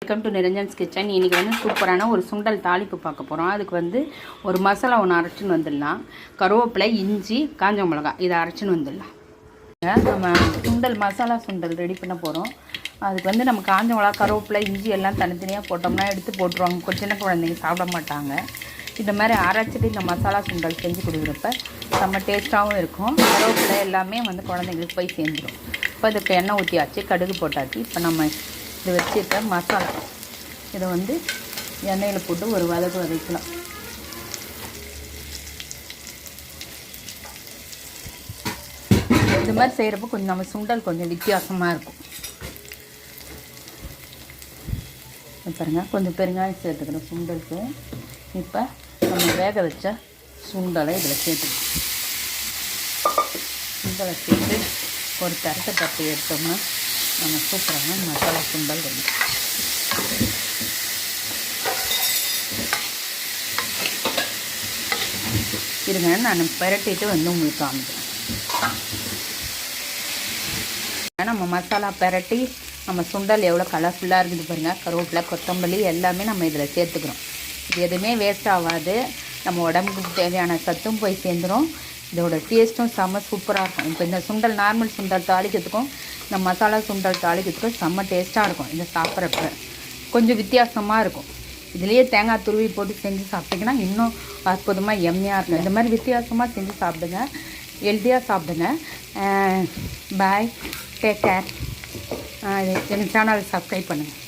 Welcome to நிரஞ்சன்ஸ் kitchen. இன்றைக்கி வந்து சூப்பரான ஒரு சுண்டல் தாளிப்பு பார்க்க போகிறோம். அதுக்கு வந்து ஒரு மசாலா ஒன்று அரைச்சின்னு வந்துடலாம். கருவேப்பிலை, இஞ்சி, காஞ்ச மிளகா இதை அரைச்சின்னு வந்துடலாம். நம்ம சுண்டல் மசாலா சுண்டல் ரெடி பண்ண போகிறோம். அதுக்கு வந்து நம்ம காஞ்ச மிளகா, கருவேப்பிலை, இஞ்சி எல்லாம் தனித்தனியாக போட்டோம்னா எடுத்து போட்டுருவாங்க. சின்ன குழந்தைங்க சாப்பிட மாட்டாங்க. இந்த மாதிரி அரைச்சிட்டு இந்த மசாலா சுண்டல் செஞ்சு கொடுக்குறப்ப செம்ம டேஸ்ட்டாகவும் இருக்கும். கருவேப்பிலை எல்லாமே வந்து குழந்தைங்களுக்கு போய் சேர்ந்துடும். இப்போ இதுக்கு எண்ணெய் ஊற்றியாச்சு, கடுகு போட்டாச்சு. இப்போ நம்ம இதை வச்சுருக்க மசாலா இதை வந்து எண்ணெயில் போட்டு ஒரு வதக்கலாம். இந்த மாதிரி செய்கிறப்போ கொஞ்சம் நம்ம சுண்டல் கொஞ்சம் வித்தியாசமாக இருக்கும். பாருங்கள், கொஞ்சம் பெருங்காயம் சேர்த்துக்கிறோம் சுண்டலுக்கு. இப்போ நம்ம வேக வச்ச சுண்டலை இதில் சேர்த்துக்கணும். சுண்டலை சேர்த்து ஒரு தரத்தை தட்டி எடுத்தோம்னா நம்ம சூப்பரான மசாலா சுண்டல் வரும். இருங்க, நான் பெரட்டிட்டு வந்து உங்களுக்கு காமிக்கிறேன். நம்ம மசாலா பெரட்டி நம்ம சுண்டல் எவ்வளோ கலர்ஃபுல்லாக இருக்குது பாருங்கள். கருவேப்பிலை, கொத்தமல்லி எல்லாமே நம்ம இதில் சேர்த்துக்கிறோம். இது எதுவுமே வேஸ்ட் ஆகாது. நம்ம உடம்புக்கு தேவையான சத்தும் போய் சேர்ந்துடும். இதோட டேஸ்ட்டும் செம்ம சூப்பராக இருக்கும். இப்போ இந்த சுண்டல் நார்மல் சுண்டல் தாளிக்கிறதுக்கும் இந்த மசாலா சுண்டல் தாளிக்கிறதுக்கும் செம்ம டேஸ்ட்டாக இருக்கும். இதை சாப்பிட்றப்ப கொஞ்சம் வித்தியாசமாக இருக்கும். இதுலேயே தேங்காய் துருவி போட்டு செஞ்சு சாப்பிட்டிங்கன்னா இன்னும் அற்புதமாக எம்மையாக இருக்கும். இந்த மாதிரி வித்தியாசமாக செஞ்சு சாப்பிடுங்க, ஹெல்த்தியாக சாப்பிடுங்க. பாய், டேக் கேர். எங்கள் சேனலை சப்ஸ்கிரைப் பண்ணுங்கள்.